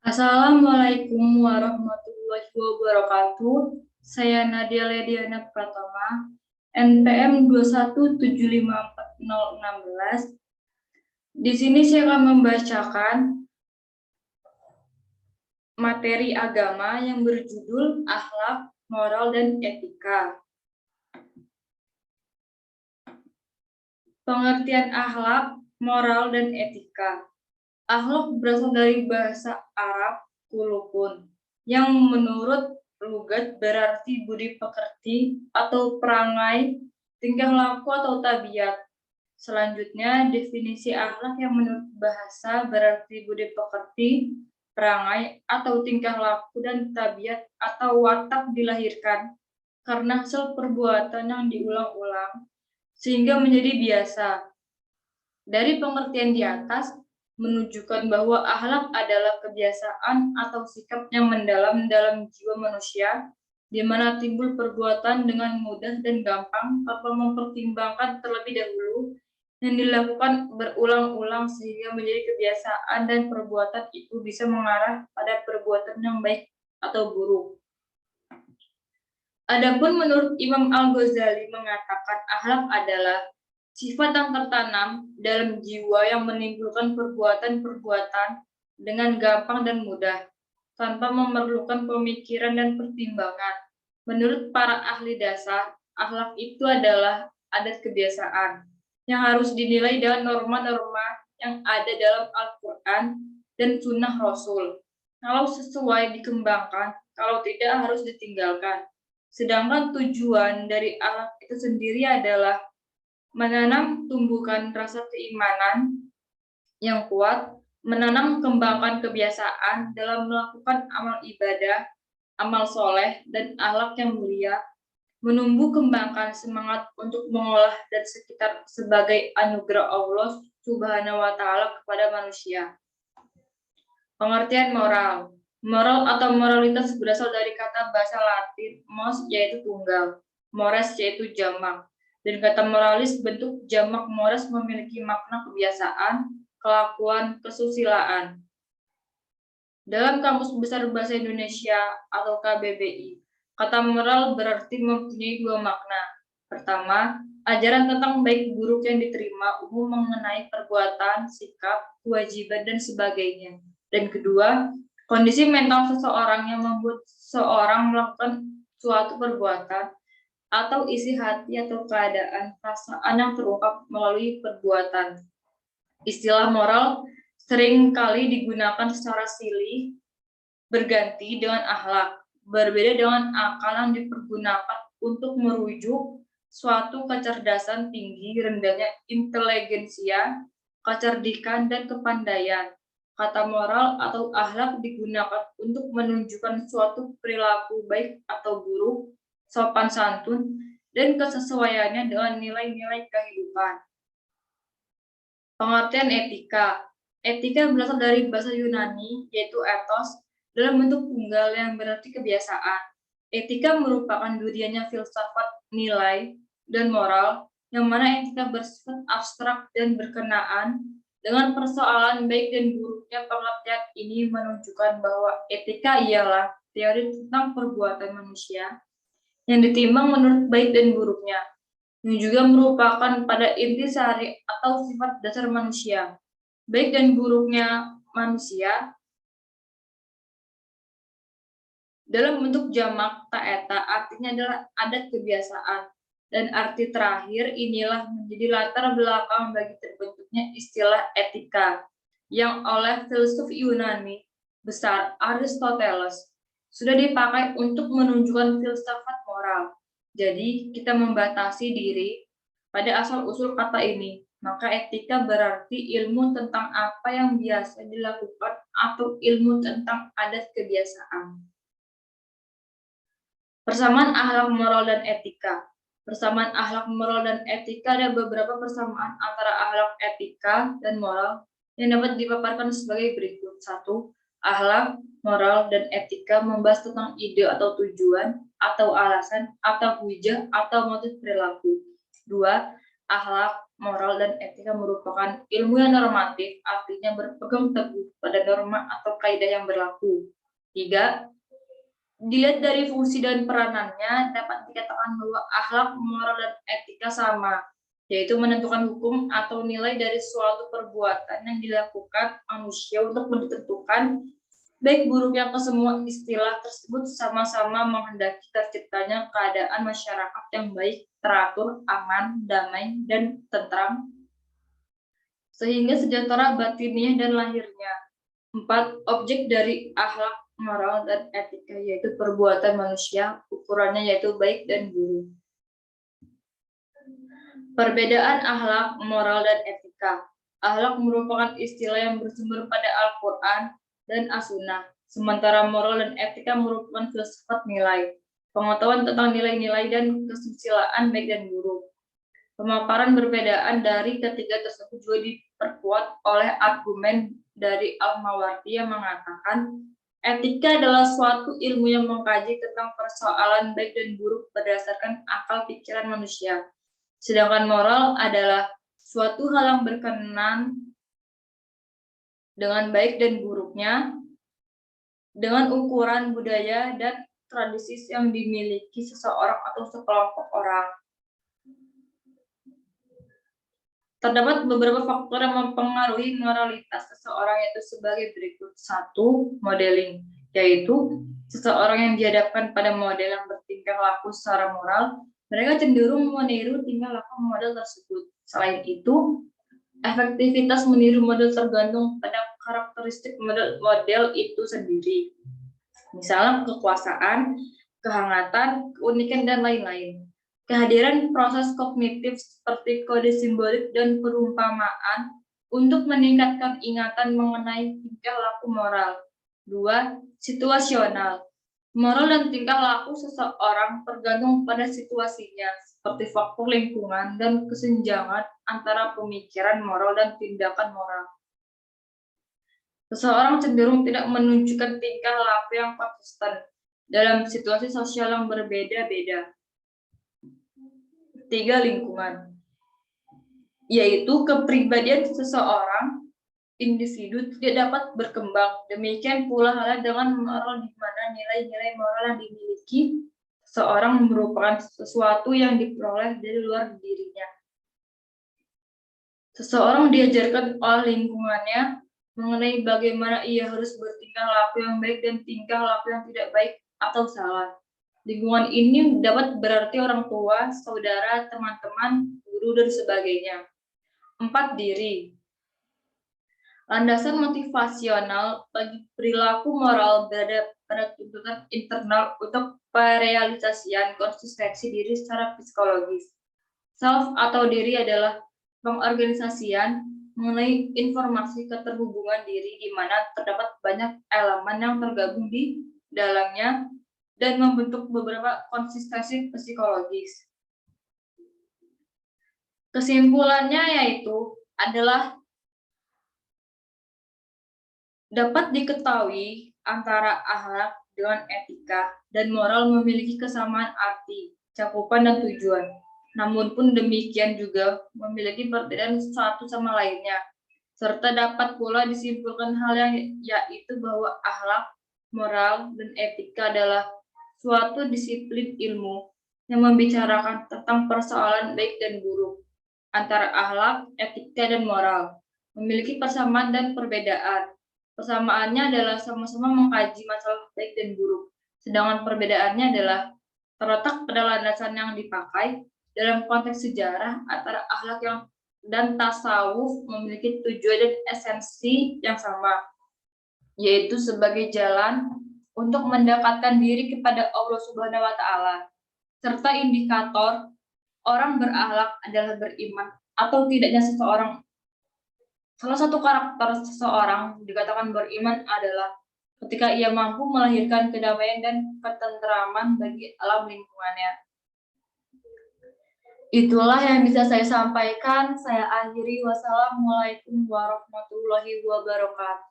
Assalamualaikum warahmatullahi wabarakatuh. Saya Nadia Lediana Pratama, NPM 2175416. Di sini saya akan membacakan materi agama yang berjudul Akhlak, Moral, dan Etika. Pengertian akhlak, moral, dan etika. Akhlak berasal dari bahasa Arab kulukun, yang menurut lugat berarti budi pekerti atau perangai, tingkah laku atau tabiat. Selanjutnya, definisi akhlak yang menurut bahasa berarti budi pekerti, perangai, atau tingkah laku dan tabiat atau watak dilahirkan karena hasil perbuatan yang diulang-ulang sehingga menjadi biasa. Dari pengertian di atas, menunjukkan bahwa akhlak adalah kebiasaan atau sikap yang mendalam dalam jiwa manusia, di mana timbul perbuatan dengan mudah dan gampang tanpa mempertimbangkan terlebih dahulu, yang dilakukan berulang-ulang sehingga menjadi kebiasaan dan perbuatan itu bisa mengarah pada perbuatan yang baik atau buruk. Adapun menurut Imam Al-Ghazali mengatakan akhlak adalah sifat yang tertanam dalam jiwa yang menimbulkan perbuatan-perbuatan dengan gampang dan mudah, tanpa memerlukan pemikiran dan pertimbangan. Menurut para ahli dasar, akhlak itu adalah adat kebiasaan yang harus dinilai dengan norma-norma yang ada dalam Al-Quran dan Sunnah Rasul. Kalau sesuai dikembangkan, kalau tidak harus ditinggalkan. Sedangkan tujuan dari akhlak itu sendiri adalah menanam tumbuhkan rasa keimanan yang kuat, menanam kembangkan kebiasaan dalam melakukan amal ibadah, amal soleh, dan akhlak yang mulia, menumbuh kembangkan semangat untuk mengolah dan sekitar sebagai anugerah Allah Subhanahu wa Ta'ala kepada manusia. Pengertian moral. Moral atau moralitas berasal dari kata bahasa Latin mos yaitu tunggal, mores yaitu jamak. Dan kata moralis bentuk jamak mores memiliki makna kebiasaan, kelakuan, kesusilaan. Dalam Kamus Besar Bahasa Indonesia atau KBBI, kata moral berarti mempunyai dua makna. Pertama, ajaran tentang baik buruk yang diterima umum mengenai perbuatan, sikap, kewajiban, dan sebagainya. Dan kedua, kondisi mental seseorang yang membuat seseorang melakukan suatu perbuatan atau isi hati atau keadaan perasaan yang terungkap melalui perbuatan. Istilah moral sering kali digunakan secara silih berganti dengan akhlak, berbeda dengan akal yang dipergunakan untuk merujuk suatu kecerdasan tinggi, rendahnya inteligensia, kecerdikan, dan kepandaian. Kata moral atau akhlak digunakan untuk menunjukkan suatu perilaku baik atau buruk, sopan santun, dan kesesuaiannya dengan nilai-nilai kehidupan. Pengertian etika. Etika berasal dari bahasa Yunani, yaitu ethos, dalam bentuk tunggal yang berarti kebiasaan. Etika merupakan duriannya filsafat nilai dan moral, yang mana etika bersifat abstrak dan berkenaan dengan persoalan baik dan buruknya. Pengertian ini menunjukkan bahwa etika ialah teori tentang perbuatan manusia yang ditimbang menurut baik dan buruknya, yang juga merupakan pada inti sehari atau sifat dasar manusia. Baik dan buruknya manusia dalam bentuk jamak ta'eta artinya adalah adat kebiasaan, dan arti terakhir inilah menjadi latar belakang bagi terbentuknya istilah etika yang oleh filsuf Yunani besar Aristoteles sudah dipakai untuk menunjukkan filsafat moral. Jadi kita membatasi diri pada asal-usul kata ini, maka etika berarti ilmu tentang apa yang biasa dilakukan atau ilmu tentang adat kebiasaan. Persamaan akhlak, moral, dan etika. Persamaan akhlak, moral, dan etika ada beberapa persamaan antara akhlak, etika, dan moral yang dapat dipaparkan sebagai berikut. 1. Akhlak, moral, dan etika membahas tentang ide atau tujuan, atau alasan, atau hujah, atau motif perilaku. 2. Akhlak, moral dan etika merupakan ilmu yang normatif, artinya berpegang teguh pada norma atau kaidah yang berlaku. 3. Dilihat dari fungsi dan peranannya, dapat dikatakan bahwa akhlak, moral, dan etika sama, yaitu menentukan hukum atau nilai dari suatu perbuatan yang dilakukan manusia untuk menentukan baik buruknya kesemua istilah tersebut sama-sama menghendaki terciptanya keadaan masyarakat yang baik, teratur, aman, damai, dan tentram, sehingga sejahtera batiniah dan lahirnya. 4. Objek dari akhlak, moral, dan etika yaitu perbuatan manusia, ukurannya yaitu baik dan buruk. Perbedaan akhlak, moral, dan etika. Akhlak merupakan istilah yang bersumber pada Al-Quran dan As-Sunnah, sementara moral dan etika merupakan filsafat nilai, pengetahuan tentang nilai-nilai dan kesusilaan baik dan buruk. Pemaparan perbedaan dari ketiga tersebut juga diperkuat oleh argumen dari Al-Mawardi yang mengatakan etika adalah suatu ilmu yang mengkaji tentang persoalan baik dan buruk berdasarkan akal pikiran manusia. Sedangkan moral adalah suatu hal yang berkenan dengan baik dan buruknya dengan ukuran budaya dan tradisi yang dimiliki seseorang atau sekelompok orang. Terdapat beberapa faktor yang mempengaruhi moralitas seseorang yaitu sebagai berikut. 1. Modeling, yaitu seseorang yang dihadapkan pada model yang bertingkah laku secara moral, mereka cenderung meniru tingkah laku model tersebut. Selain itu, efektivitas meniru model tergantung pada karakteristik model itu sendiri. Misalnya kekuasaan, kehangatan, keunikan, dan lain-lain. Kehadiran proses kognitif seperti kode simbolik dan perumpamaan untuk meningkatkan ingatan mengenai tingkah laku moral. 2. Situasional. Moral dan tingkah laku seseorang tergantung pada situasinya, seperti faktor lingkungan dan kesenjangan antara pemikiran moral dan tindakan moral. Seseorang cenderung tidak menunjukkan tingkah laku yang konsisten dalam situasi sosial yang berbeda-beda. 3. Lingkungan, yaitu kepribadian seseorang individu tidak dapat berkembang. Demikian pula halnya dengan moral, di mana nilai-nilai moral yang dimiliki seseorang merupakan sesuatu yang diperoleh dari luar dirinya. Seseorang diajarkan oleh lingkungannya mengenai bagaimana ia harus bertingkah laku yang baik dan tingkah laku yang tidak baik atau salah. Lingkungan ini dapat berarti orang tua, saudara, teman-teman, guru, dan sebagainya. 4. Diri. Landasan motivasional bagi perilaku moral berada pada tuntutan internal untuk perealisasian konsistensi diri secara psikologis. Self atau diri adalah pengorganisasian mengenai informasi keterhubungan diri di mana terdapat banyak elemen yang tergabung di dalamnya dan membentuk beberapa konsistensi psikologis. Kesimpulannya yaitu adalah dapat diketahui antara akhlak dengan etika dan moral memiliki kesamaan arti, cakupan, dan tujuan. Namun pun demikian juga memiliki perbedaan satu sama lainnya, serta dapat pula disimpulkan hal yang yaitu bahwa akhlak, moral, dan etika adalah suatu disiplin ilmu yang membicarakan tentang persoalan baik dan buruk antara akhlak, etika, dan moral, memiliki persamaan dan perbedaan. Persamaannya adalah sama-sama mengkaji masalah baik dan buruk, sedangkan perbedaannya adalah terletak pada landasan yang dipakai. Dalam konteks sejarah, antara akhlak dan tasawuf memiliki tujuan dan esensi yang sama, yaitu sebagai jalan untuk mendekatkan diri kepada Allah Subhanahu wa Ta'ala, serta indikator orang berakhlak adalah beriman atau tidaknya seseorang. Salah satu karakter seseorang dikatakan beriman adalah ketika ia mampu melahirkan kedamaian dan ketentraman bagi alam lingkungannya. Itulah yang bisa saya sampaikan. Saya akhiri. Wassalamualaikum warahmatullahi wabarakatuh.